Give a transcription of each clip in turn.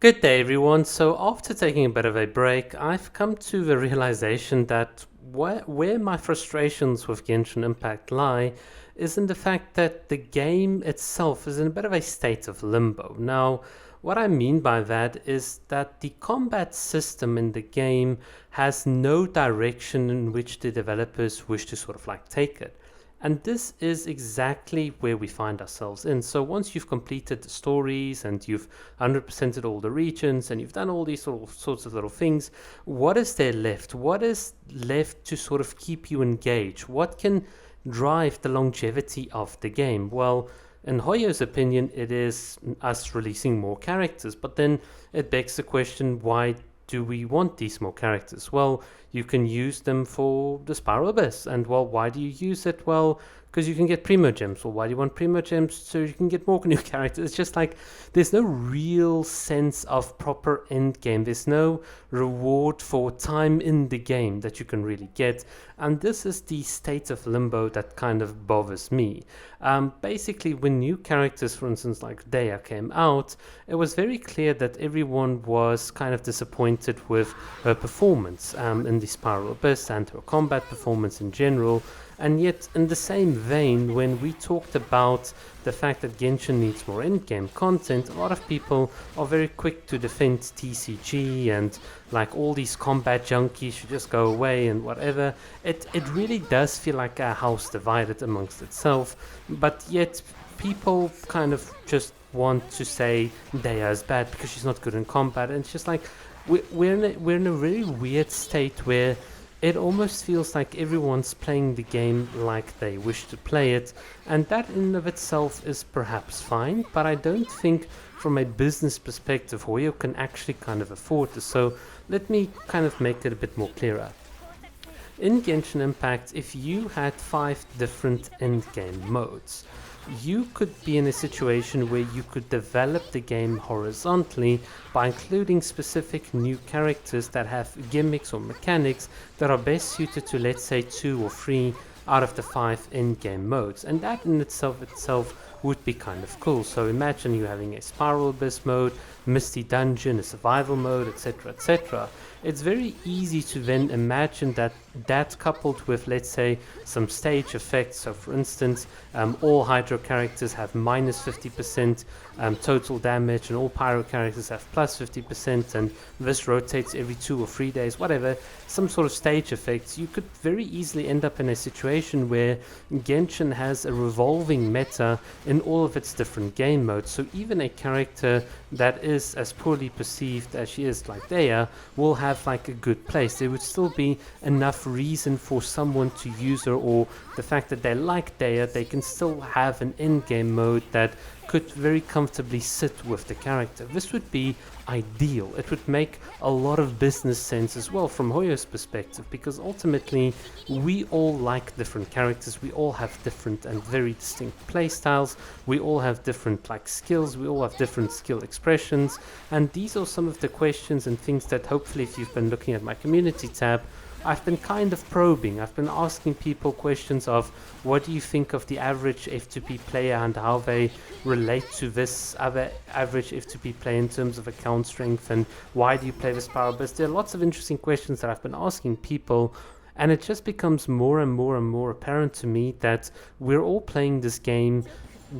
Good day, everyone. So, after taking a bit of a break, I've come to the realization that where my frustrations with Genshin Impact lie is in the fact that the game itself is in a bit of a state of limbo. Now, what I mean by that is that the combat system in the game has no direction in which the developers wish to sort of like take it. And this is exactly where we find ourselves in. So once you've completed the stories and you've 100%ed all the regions and you've done all these sorts of little things, what is there left? What is left to sort of keep you engaged? What can drive the longevity of the game? Well, in Hoyo's opinion, it is us releasing more characters. But then it begs the question, why do we want these more characters? Well, you can use them for the Spiral Abyss. And well, why do you use it? Well, because you can get Primo Gems. Well, why do you want Primo Gems? So you can get more new characters. It's just like there's no real sense of proper end game. There's no reward for time in the game that you can really get. And this is the state of limbo that kind of bothers me. Basically, when new characters, for instance, like Dea came out, it was very clear that everyone was kind of disappointed with her performance in the Spiral Abyss and her combat performance in general. And yet, in the same vein, when we talked about the fact that Genshin needs more endgame content, a lot of people are very quick to defend TCG and like all these combat junkies should just go away and whatever. It really does feel like a house divided amongst itself, but yet people kind of just want to say Dea is bad because she's not good in combat, and it's just like we're in a very weird state where it almost feels like everyone's playing the game like they wish to play it, and that in and of itself is perhaps fine, but I don't think from a business perspective Hoyo can actually kind of afford this. So let me kind of make it a bit more clearer. In Genshin Impact, if you had 5 different endgame modes, you could be in a situation where you could develop the game horizontally by including specific new characters that have gimmicks or mechanics that are best suited to, let's say, 2 or 3 out of the 5 endgame modes, and that in itself would be kind of cool. So imagine you having a Spiral Abyss mode, Misty Dungeon, a survival mode, etc., etc. It's very easy to then imagine that coupled with, let's say, some stage effects. So for instance, all Hydro characters have minus 50% total damage, and all Pyro characters have plus 50%, and this rotates every 2 or 3 days, whatever, some sort of stage effects. You could very easily end up in a situation where Genshin has a revolving meta in all of its different game modes. So even a character that is as poorly perceived as she is, like Dea, will have like a good place. There would still be enough reason for someone to use her, or the fact that they like Dea, they can still have an endgame mode that could very comfortably sit with the character. This would be ideal. It would make a lot of business sense as well from Hoyo's perspective, because ultimately we all like different characters, we all have different and very distinct playstyles, we all have different like skills, we all have different skill expressions, and these are some of the questions and things that hopefully, if you've been looking at my community tab, I've been kind of probing. I've been asking people questions of what do you think of the average F2P player and how they relate to this other average F2P player in terms of account strength, and why do you play this Power Burst? There are lots of interesting questions that I've been asking people, and it just becomes more and more and more apparent to me that we're all playing this game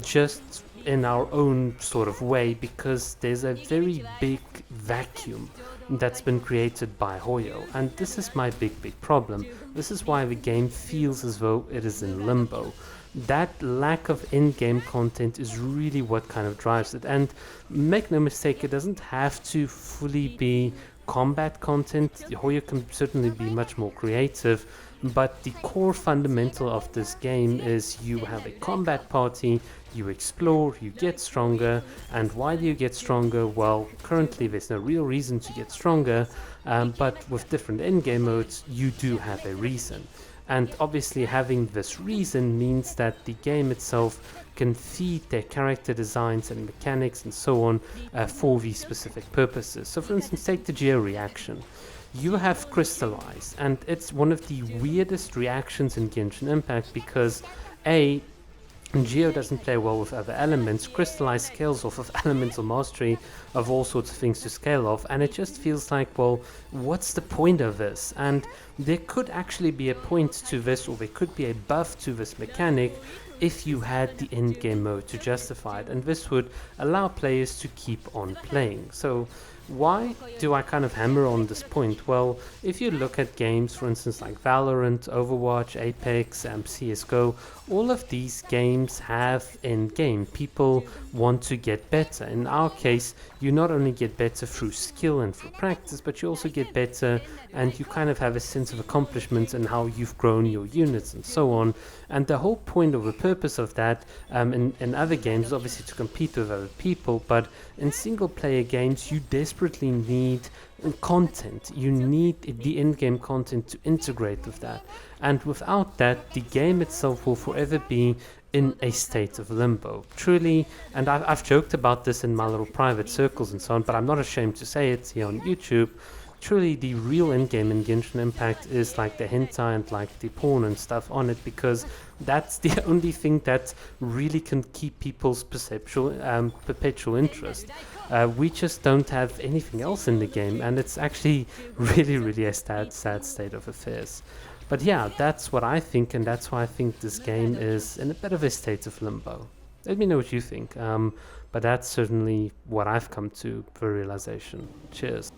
just in our own sort of way, because there's a very big vacuum that's been created by Hoyo, and this is my big problem. This is why the game feels as though it is in limbo. That lack of in-game content is really what kind of drives it, and make no mistake, it doesn't have to fully be combat content. Hoyo can certainly be much more creative, but the core fundamental of this game is you have a combat party, you explore, you get stronger, and why do you get stronger? Well, currently there's no real reason to get stronger, but with different endgame modes, you do have a reason. And obviously having this reason means that the game itself can feed their character designs and mechanics and so on for these specific purposes. So for instance, take the Geo reaction. You have crystallized, and it's one of the weirdest reactions in Genshin Impact because A, And Geo doesn't play well with other elements. Crystallize scales off of elemental mastery of all sorts of things to scale off, and it just feels like, well, what's the point of this? And there could actually be a point to this, or there could be a buff to this mechanic if you had the endgame mode to justify it, and this would allow players to keep on playing. So why do I kind of hammer on this point? Well, if you look at games, for instance, like Valorant, Overwatch, Apex, CSGO, all of these games have endgame. People want to get better. In our case, you not only get better through skill and through practice, but you also get better and you kind of have a sense of accomplishment and how you've grown your units and so on. And the whole point or the purpose of that in other games is obviously to compete with other people, but in single player games, you desperately need content. You need the in-game content to integrate with that. And without that, the game itself will forever be in a state of limbo. Truly, and I've joked about this in my little private circles and so on, but I'm not ashamed to say it here on YouTube. Truly, the real endgame in Genshin Impact is like the hentai and like the porn and stuff on it, because that's the only thing that really can keep people's perpetual interest. We just don't have anything else in the game, and it's actually really a sad state of affairs. But yeah, that's what I think, and that's why I think this game is in a bit of a state of limbo. Let me know what you think, but that's certainly what I've come to for realization. Cheers.